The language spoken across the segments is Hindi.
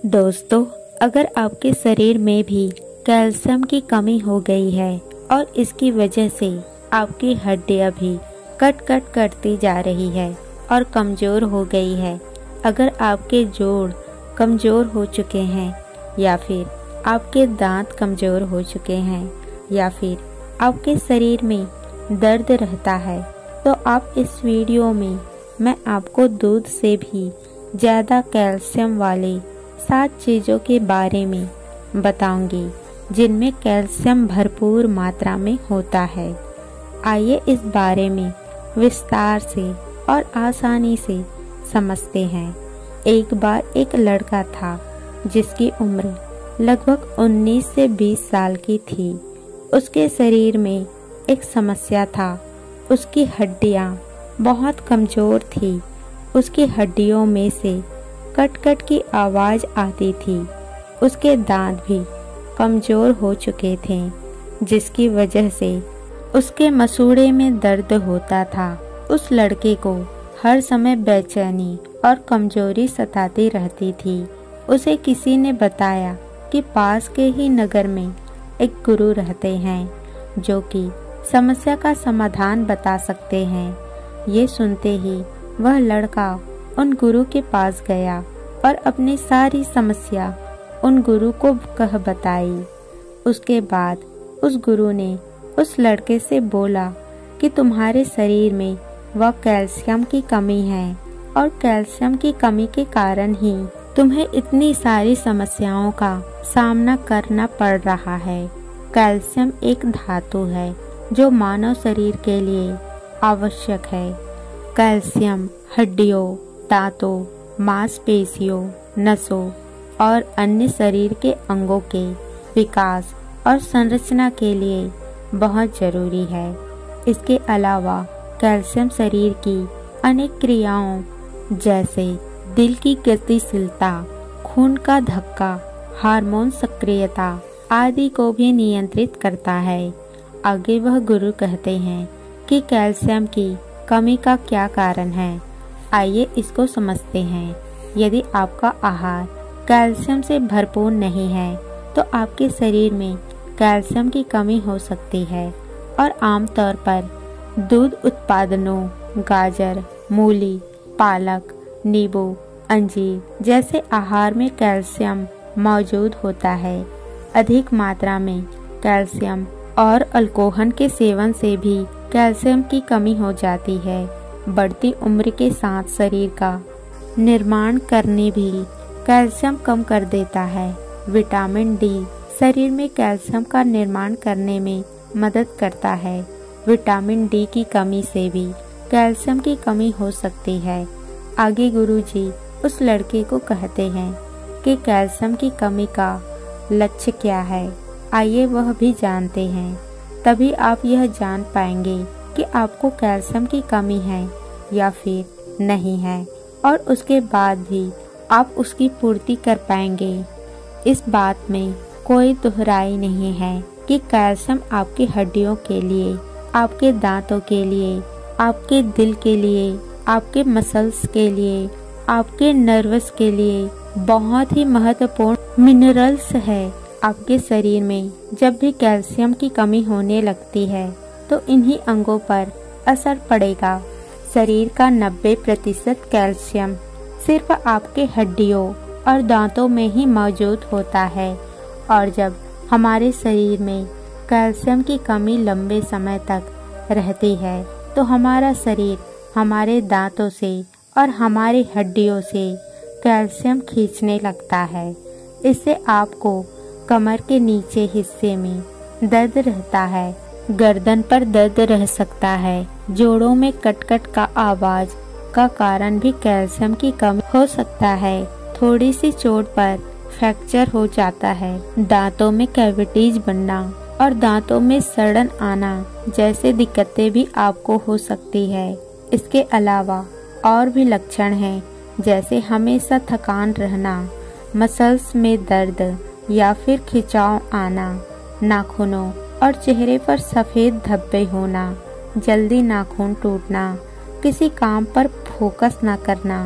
दोस्तों, अगर आपके शरीर में भी कैल्शियम की कमी हो गई है और इसकी वजह से आपकी हड्डियां भी कट कट करती जा रही है और कमज़ोर हो गई है, अगर आपके जोड़ कमज़ोर हो चुके हैं या फिर आपके दांत कमज़ोर हो चुके हैं या फिर आपके शरीर में दर्द रहता है, तो आप इस वीडियो में मैं आपको दूध से भी ज़्यादा कैल्शियम वाले 7 चीज़ों के बारे में बताऊंगी जिनमें कैल्शियम भरपूर मात्रा में होता है। आइए इस बारे में विस्तार से और आसानी से समझते हैं। एक बार एक लड़का था जिसकी उम्र लगभग 19 से 20 साल की थी। उसके शरीर में एक समस्या था, उसकी हड्डियां बहुत कमज़ोर थी। उसकी हड्डियों में से कट कट की आवाज़ आती थी। उसके दांत भी कमज़ोर हो चुके थे, जिसकी वजह से उसके मसूड़े में दर्द होता था। उस लड़के को हर समय बेचैनी और कमजोरी सताती रहती थी। उसे किसी ने बताया कि पास के ही नगर में एक गुरु रहते हैं जो कि समस्या का समाधान बता सकते हैं। ये सुनते ही वह लड़का उन गुरु के पास गया और अपनी सारी समस्या उन गुरु को कह बताई। उसके बाद उस गुरु ने उस लड़के से बोला कि तुम्हारे शरीर में वह कैल्शियम की कमी है और कैल्शियम की कमी के कारण ही तुम्हें इतनी सारी समस्याओं का सामना करना पड़ रहा है। कैल्शियम एक धातु है जो मानव शरीर के लिए आवश्यक है। कैल्शियम हड्डियों, दांतों, मांसपेशियों, नसों और अन्य शरीर के अंगों के विकास और संरचना के लिए बहुत जरूरी है। इसके अलावा कैल्शियम शरीर की अनेक क्रियाओं जैसे दिल की गतिशीलता, खून का धक्का, हार्मोन सक्रियता आदि को भी नियंत्रित करता है। आगे वह गुरु कहते हैं कि कैल्शियम की कमी का क्या कारण है। आइए इसको समझते हैं। यदि आपका आहार कैल्शियम से भरपूर नहीं है तो आपके शरीर में कैल्शियम की कमी हो सकती है और आमतौर पर दूध उत्पादनों, गाजर, मूली, पालक, नींबू, अंजीर जैसे आहार में कैल्शियम मौजूद होता है। अधिक मात्रा में कैल्शियम और अल्कोहल के सेवन से भी कैल्शियम की कमी हो जाती है। बढ़ती उम्र के साथ शरीर का निर्माण करने भी कैल्शियम कम कर देता है। विटामिन डी शरीर में कैल्शियम का निर्माण करने में मदद करता है। विटामिन डी की कमी से भी कैल्शियम की कमी हो सकती है। आगे गुरुजी उस लड़के को कहते हैं कि कैल्शियम की कमी का लक्ष्य क्या है। आइए वह भी जानते हैं। तभी आप यह जान पाएंगे कि आपको कैल्शियम की कमी है या फिर नहीं है, और उसके बाद भी आप उसकी पूर्ति कर पाएंगे। इस बात में कोई दोहराई नहीं है कि कैल्शियम आपकी हड्डियों के लिए, आपके दांतों के लिए, आपके दिल के लिए, आपके मसल्स के लिए, आपके नर्वस के लिए बहुत ही महत्वपूर्ण मिनरल्स है। आपके शरीर में जब भी कैल्शियम की कमी होने लगती है तो इन्हीं अंगों पर असर पड़ेगा। शरीर का 90% कैल्शियम सिर्फ आपके हड्डियों और दांतों में ही मौजूद होता है, और जब हमारे शरीर में कैल्शियम की कमी लंबे समय तक रहती है तो हमारा शरीर हमारे दांतों से और हमारी हड्डियों से कैल्शियम खींचने लगता है। इससे आपको कमर के नीचे हिस्से में दर्द रहता है, गर्दन पर दर्द रह सकता है, जोड़ों में कटकट का आवाज का कारण भी कैल्शियम की कमी हो सकता है। थोड़ी सी चोट पर फ्रैक्चर हो जाता है। दांतों में कैविटीज बनना और दांतों में सड़न आना जैसे दिक्कतें भी आपको हो सकती है। इसके अलावा और भी लक्षण हैं, जैसे हमेशा थकान रहना, मसल्स में दर्द या फिर खिंचाव आना, नाखूनों और चेहरे पर सफेद धब्बे होना, जल्दी नाखून टूटना, किसी काम पर फोकस न करना,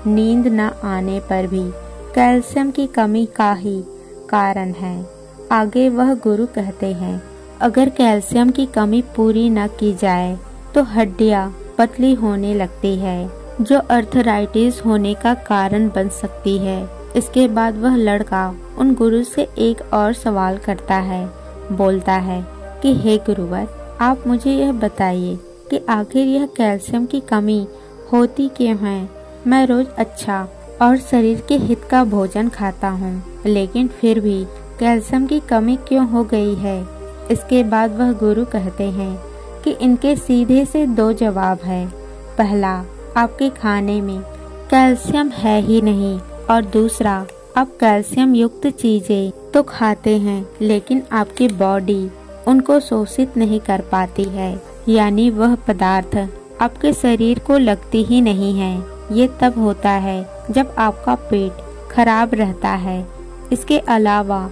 नींद न आने पर भी कैल्शियम की कमी का ही कारण है। आगे वह गुरु कहते हैं, अगर कैल्शियम की कमी पूरी न की जाए तो हड्डियां पतली होने लगती है, जो अर्थराइटिस होने का कारण बन सकती है। इसके बाद वह लड़का उन गुरु से एक और सवाल करता है, बोलता है कि हे गुरुवर, आप मुझे यह बताइए कि आखिर यह कैल्शियम की कमी होती क्यों है। मैं रोज अच्छा और शरीर के हित का भोजन खाता हूँ, लेकिन फिर भी कैल्शियम की कमी क्यों हो गई है। इसके बाद वह गुरु कहते हैं कि इनके सीधे से दो जवाब है। पहला, आपके खाने में कैल्शियम है ही नहीं, और दूसरा, आप कैल्शियम युक्त चीजें तो खाते हैं लेकिन आपकी बॉडी उनको शोषित नहीं कर पाती है, यानी वह पदार्थ आपके शरीर को लगती ही नहीं है। ये तब होता है जब आपका पेट खराब रहता है। इसके अलावा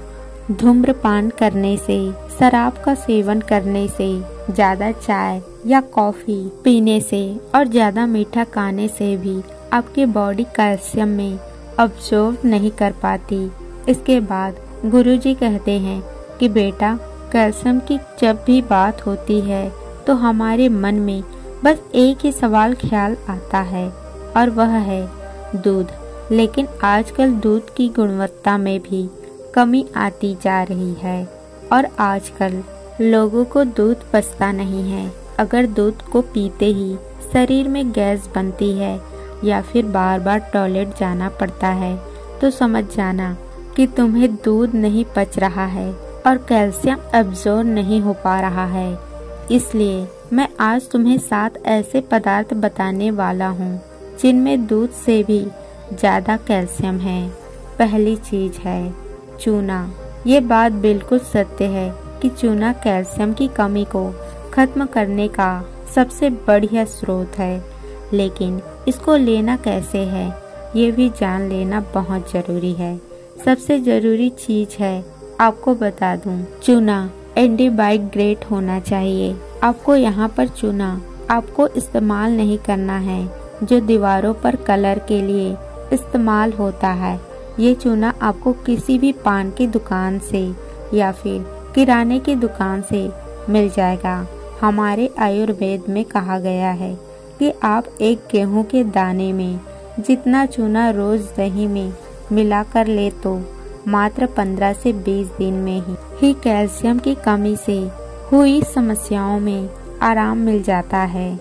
धूम्रपान करने से, शराब का सेवन करने से, ज्यादा चाय या कॉफी पीने से और ज्यादा मीठा खाने से भी आपकी बॉडी कैल्शियम में अब्सॉर्ब नहीं कर पाती। इसके बाद गुरुजी कहते हैं कि बेटा, कैल्शियम की जब भी बात होती है तो हमारे मन में बस एक ही सवाल ख्याल आता है, और वह है दूध। लेकिन आजकल दूध की गुणवत्ता में भी कमी आती जा रही है, और आजकल लोगों को दूध पचता नहीं है। अगर दूध को पीते ही शरीर में गैस बनती है या फिर बार बार टॉयलेट जाना पड़ता है, तो समझ जाना कि तुम्हें दूध नहीं पच रहा है और कैल्शियम अब्सॉर्ब नहीं हो पा रहा है। इसलिए मैं आज तुम्हें 7 ऐसे पदार्थ बताने वाला हूँ जिनमें दूध से भी ज्यादा कैल्शियम है। पहली चीज है चूना। ये बात बिल्कुल सत्य है कि चूना कैल्शियम की कमी को खत्म करने का सबसे बढ़िया स्रोत है, लेकिन इसको लेना कैसे है ये भी जान लेना बहुत जरूरी है। सबसे जरूरी चीज है, आपको बता दूं, चूना एंटीबायोग्रेड होना चाहिए। आपको यहाँ पर चूना आपको इस्तेमाल नहीं करना है जो दीवारों पर कलर के लिए इस्तेमाल होता है। ये चूना आपको किसी भी पान की दुकान से या फिर किराने की दुकान से मिल जाएगा। हमारे आयुर्वेद में कहा गया है कि आप एक गेहूं के दाने में जितना चूना रोज दही में मिलाकर ले तो मात्र 15 से 20 दिन में ही कैल्शियम की कमी से हुई समस्याओं में आराम मिल जाता है।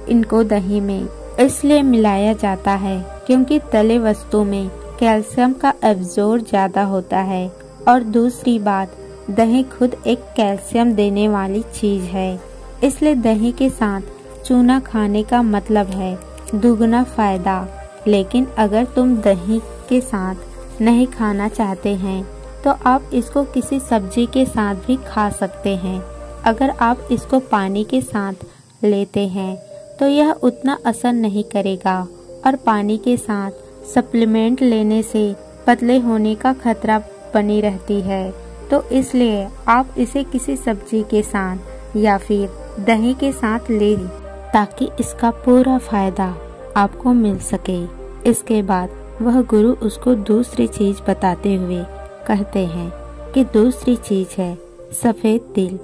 इनको दही में इसलिए मिलाया जाता है क्योंकि तले वस्तु में कैल्शियम का एब्जॉर्ब ज्यादा होता है, और दूसरी बात, दही खुद एक कैल्शियम देने वाली चीज है। इसलिए दही के साथ चूना खाने का मतलब है दुगना फायदा। लेकिन अगर तुम दही के साथ नहीं खाना चाहते हैं तो आप इसको किसी सब्जी के साथ भी खा सकते हैं। अगर आप इसको पानी के साथ लेते हैं तो यह उतना असर नहीं करेगा, और पानी के साथ सप्लीमेंट लेने से पतले होने का खतरा बनी रहती है। तो इसलिए आप इसे किसी सब्जी के साथ या फिर दही के साथ लें ताकि इसका पूरा फायदा आपको मिल सके। इसके बाद वह गुरु उसको दूसरी चीज बताते हुए कहते हैं कि दूसरी चीज है सफेद तिल।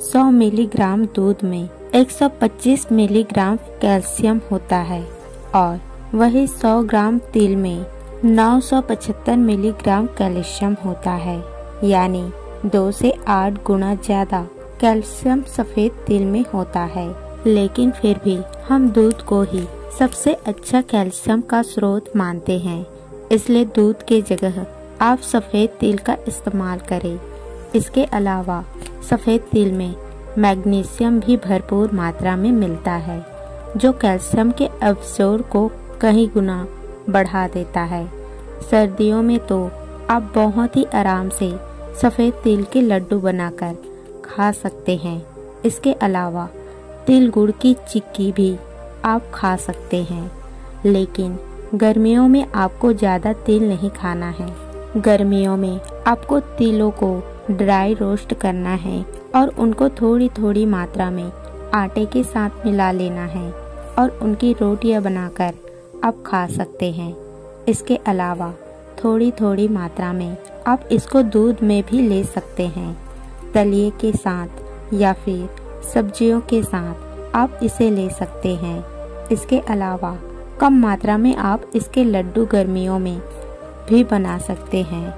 100 मिलीग्राम दूध में 125 मिलीग्राम कैल्शियम होता है, और वही 100 ग्राम तिल में 975 मिलीग्राम कैल्शियम होता है, यानी 2 से 8 गुना ज्यादा कैल्शियम सफेद तिल में होता है। लेकिन फिर भी हम दूध को ही सबसे अच्छा कैल्शियम का स्रोत मानते हैं, इसलिए दूध के जगह आप सफेद तिल का इस्तेमाल करें। इसके अलावा सफेद तिल में मैग्नीशियम भी भरपूर मात्रा में मिलता है, जो कैल्शियम के अब्सॉर्ब को कई गुना बढ़ा देता है। सर्दियों में तो आप बहुत ही आराम से सफेद तिल के लड्डू बनाकर खा सकते हैं। इसके अलावा तिल गुड़ की चिक्की भी आप खा सकते हैं। लेकिन गर्मियों में आपको ज़्यादा तिल नहीं खाना है। गर्मियों में आपको तिलों को ड्राई रोस्ट करना है और उनको थोड़ी थोड़ी मात्रा में आटे के साथ मिला लेना है और उनकी रोटियां बनाकर आप खा सकते हैं। इसके अलावा थोड़ी थोड़ी मात्रा में आप इसको दूध में भी ले सकते हैं। दलिए के साथ या फिर सब्जियों के साथ आप इसे ले सकते हैं। इसके अलावा कम मात्रा में आप इसके लड्डू गर्मियों में भी बना सकते हैं।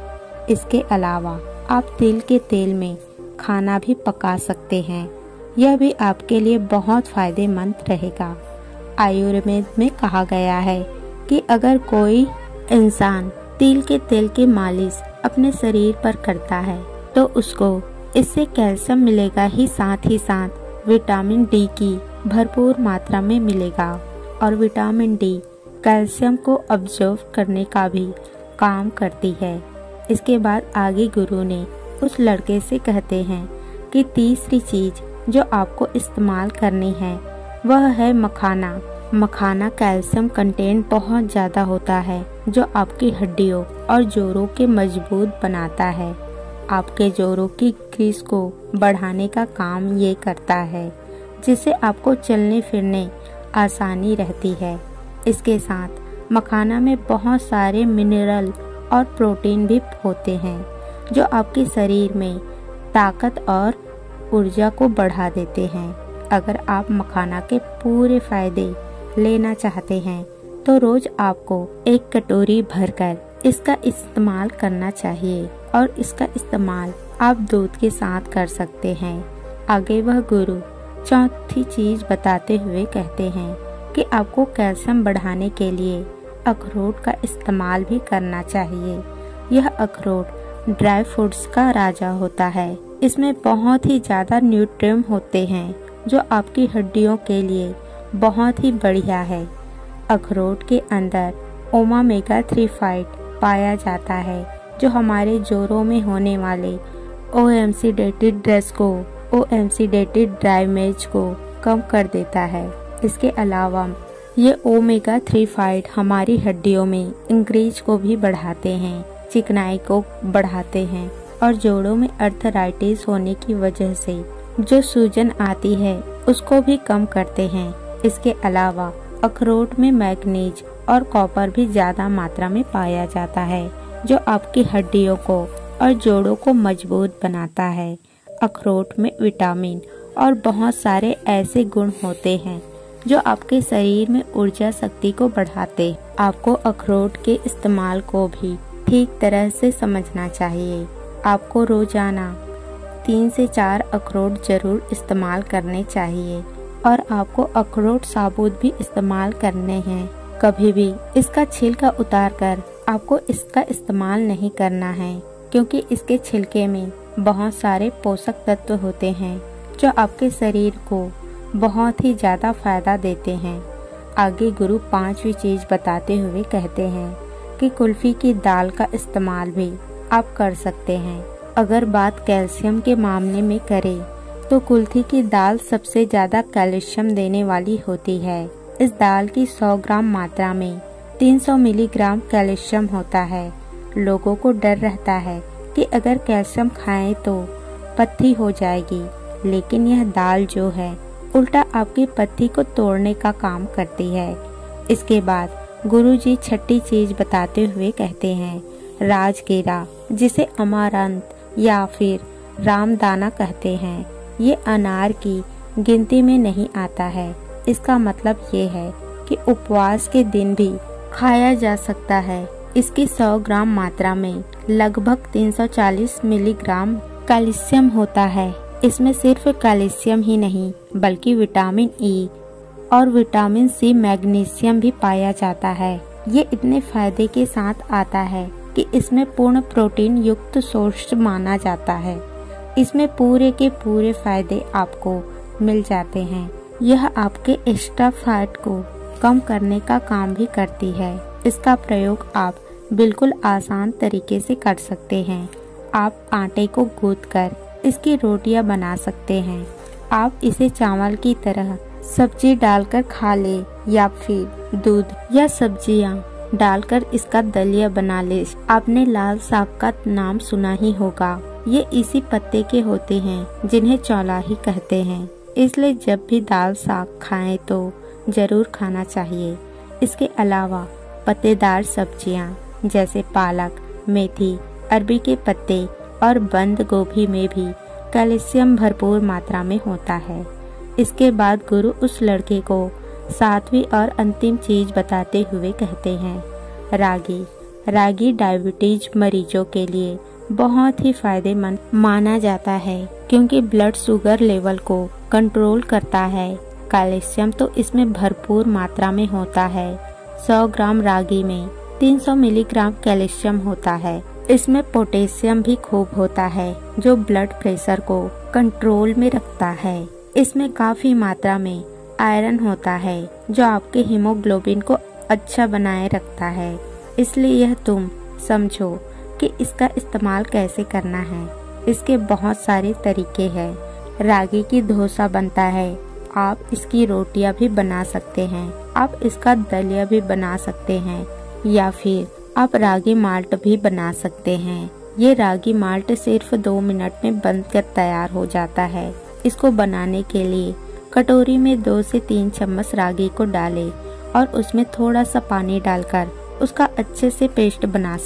इसके अलावा आप तिल के तेल में खाना भी पका सकते हैं। यह भी आपके लिए बहुत फायदेमंद रहेगा। आयुर्वेद में कहा गया है कि अगर कोई इंसान तिल के तेल की मालिश अपने शरीर पर करता है तो उसको इससे कैल्शियम मिलेगा ही साथ विटामिन डी की भरपूर मात्रा में मिलेगा। और विटामिन डी कैल्शियम को अब्जॉर्ब करने का भी काम करती है। इसके बाद आगे गुरु ने उस लड़के से कहते हैं कि तीसरी चीज जो आपको इस्तेमाल करनी है वह है मखाना। मखाना कैल्शियम कंटेंट बहुत ज़्यादा होता है जो आपकी हड्डियों और जोड़ों के मजबूत बनाता है। आपके जोड़ों की ग्रीस को बढ़ाने का काम ये करता है, जिससे आपको चलने फिरने आसानी रहती है। इसके साथ मखाना में बहुत सारे मिनरल और प्रोटीन भी होते हैं जो आपके शरीर में ताकत और ऊर्जा को बढ़ा देते हैं। अगर आप मखाना के पूरे फायदे लेना चाहते हैं तो रोज आपको एक कटोरी भरकर इसका इस्तेमाल करना चाहिए और इसका इस्तेमाल आप दूध के साथ कर सकते हैं। आगे वह गुरु चौथी चीज बताते हुए कहते हैं कि आपको कैल्शियम बढ़ाने के लिए अखरोट का इस्तेमाल भी करना चाहिए। यह अखरोट ड्राई फ्रूट्स का राजा होता है। इसमें बहुत ही ज्यादा न्यूट्रिएंट होते हैं जो आपकी हड्डियों के लिए बहुत ही बढ़िया है। अखरोट के अंदर ओमेगा-3 फैट पाया जाता है जो हमारे जोड़ों में होने वाले ओक्सीडेटिव डैमेज को कम कर देता है। इसके अलावा ये ओमेगा-3 फैट हमारी हड्डियों में इंक्रीज को भी बढ़ाते हैं, चिकनाई को बढ़ाते हैं और जोड़ों में अर्थराइटिस होने की वजह से जो सूजन आती है उसको भी कम करते हैं। इसके अलावा अखरोट में मैग्नीज और कॉपर भी ज्यादा मात्रा में पाया जाता है जो आपकी हड्डियों को और जोड़ों को मजबूत बनाता है। अखरोट में विटामिन और बहुत सारे ऐसे गुण होते हैं जो आपके शरीर में ऊर्जा शक्ति को बढ़ाते। आपको अखरोट के इस्तेमाल को भी ठीक तरह से समझना चाहिए। आपको रोजाना 3 से 4 अखरोट जरूर इस्तेमाल करने चाहिए और आपको अखरोट साबुत भी इस्तेमाल करने हैं। कभी भी इसका छिलका उतारकर आपको इसका इस्तेमाल नहीं करना है, क्योंकि इसके छिलके में बहुत सारे पोषक तत्व होते हैं जो आपके शरीर को बहुत ही ज्यादा फायदा देते हैं। आगे गुरु 5वीं चीज बताते हुए कहते हैं कि कुल्फी की दाल का इस्तेमाल भी आप कर सकते हैं। अगर बात कैल्शियम के मामले में करें तो कुल्थी की दाल सबसे ज्यादा कैल्शियम देने वाली होती है। इस दाल की 100 ग्राम मात्रा में 300 मिलीग्राम कैल्शियम होता है। लोगों को डर रहता है कि अगर कैल्शियम खाएं तो पथरी हो जाएगी, लेकिन यह दाल जो है उल्टा आपकी पथरी को तोड़ने का काम करती है। इसके बाद गुरुजी 6ठी चीज बताते हुए कहते हैं राजगीरा, जिसे अमारंत या फिर रामदाना कहते हैं। ये अनार की गिनती में नहीं आता है। इसका मतलब ये है कि उपवास के दिन भी खाया जा सकता है। इसकी 100 ग्राम मात्रा में लगभग 340 मिलीग्राम कैल्शियम होता है। इसमें सिर्फ कैल्शियम ही नहीं बल्कि विटामिन ई और विटामिन सी, मैग्नीशियम भी पाया जाता है। ये इतने फायदे के साथ आता है कि इसमें पूर्ण प्रोटीन युक्त सोर्स माना जाता है। इसमें पूरे के पूरे फायदे आपको मिल जाते हैं। यह आपके एक्स्ट्रा फैट को कम करने का काम भी करती है। इसका प्रयोग आप बिल्कुल आसान तरीके से कर सकते हैं। आप आटे को गूंथकर इसकी रोटियां बना सकते हैं। आप इसे चावल की तरह सब्जी डालकर खा ले या फिर दूध या सब्जियां डालकर इसका दलिया बना ले। आपने लाल साग का नाम सुना ही होगा। ये इसी पत्ते के होते हैं जिन्हें चौलाही कहते हैं। इसलिए जब भी दाल साग खाएं तो जरूर खाना चाहिए। इसके अलावा पत्तेदार सब्जियां जैसे पालक, मेथी, अरबी के पत्ते और बंद गोभी में भी कैल्शियम भरपूर मात्रा में होता है। इसके बाद गुरु उस लड़के को 7वीं और अंतिम चीज बताते हुए कहते हैं, रागी डायबिटीज मरीजों के लिए बहुत ही फायदेमंद माना जाता है, क्योंकि ब्लड शुगर लेवल को कंट्रोल करता है। कैल्शियम तो इसमें भरपूर मात्रा में होता है। 100 ग्राम रागी में 300 मिलीग्राम कैल्शियम होता है। इसमें पोटेशियम भी खूब होता है, जो ब्लड प्रेशर को कंट्रोल में रखता है। इसमें काफी मात्रा में आयरन होता है, जो आपके हीमोग्लोबिन को अच्छा बनाए रखता है। इसलिए यह तुम समझो कि इसका इस्तेमाल कैसे करना है। इसके बहुत सारे तरीके हैं। रागी की डोसा बनता है, आप इसकी रोटियां भी बना सकते हैं। आप इसका दलिया भी बना सकते हैं, या फिर आप रागी माल्ट भी बना सकते हैं। ये रागी माल्ट सिर्फ 2 मिनट में बनकर तैयार हो जाता है। इसको बनाने के लिए कटोरी में 2 से 3 चम्मच रागी को डालें और उसमें थोड़ा सा पानी डालकर उसका अच्छे से पेस्ट बना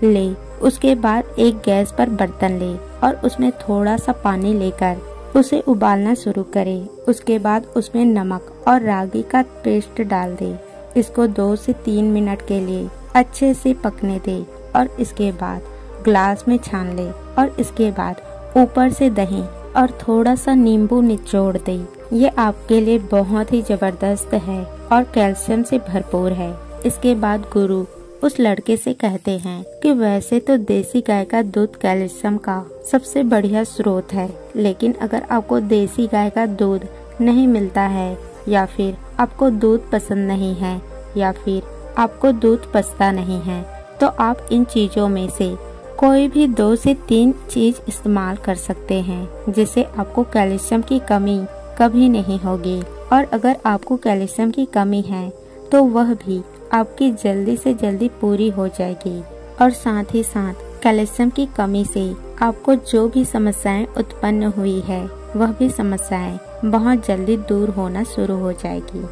ले। उसके बाद एक गैस पर बर्तन ले और उसमें थोड़ा सा पानी लेकर उसे उबालना शुरू करें। उसके बाद उसमें नमक और रागी का पेस्ट डाल दे। इसको 2 से 3 मिनट के लिए अच्छे से पकने दे और इसके बाद ग्लास में छान ले और इसके बाद ऊपर से दही और थोड़ा सा नींबू निचोड़ दे। ये आपके लिए बहुत ही जबरदस्त है और कैल्शियम से भरपूर है। इसके बाद गुरु उस लड़के से कहते हैं कि वैसे तो देसी गाय का दूध कैल्शियम का सबसे बढ़िया स्रोत है, लेकिन अगर आपको देसी गाय का दूध नहीं मिलता है, या फिर आपको दूध पसंद नहीं है, या फिर आपको दूध पचता नहीं है, तो आप इन चीजों में से कोई भी 2 से 3 चीज इस्तेमाल कर सकते हैं, जिससे आपको कैल्शियम की कमी कभी नहीं होगी। और अगर आपको कैल्शियम की कमी है तो वह भी आपकी जल्दी से जल्दी पूरी हो जाएगी। और साथ ही साथ कैल्शियम की कमी से आपको जो भी समस्याएं उत्पन्न हुई है, वह भी समस्याएं बहुत जल्दी दूर होना शुरू हो जाएगी।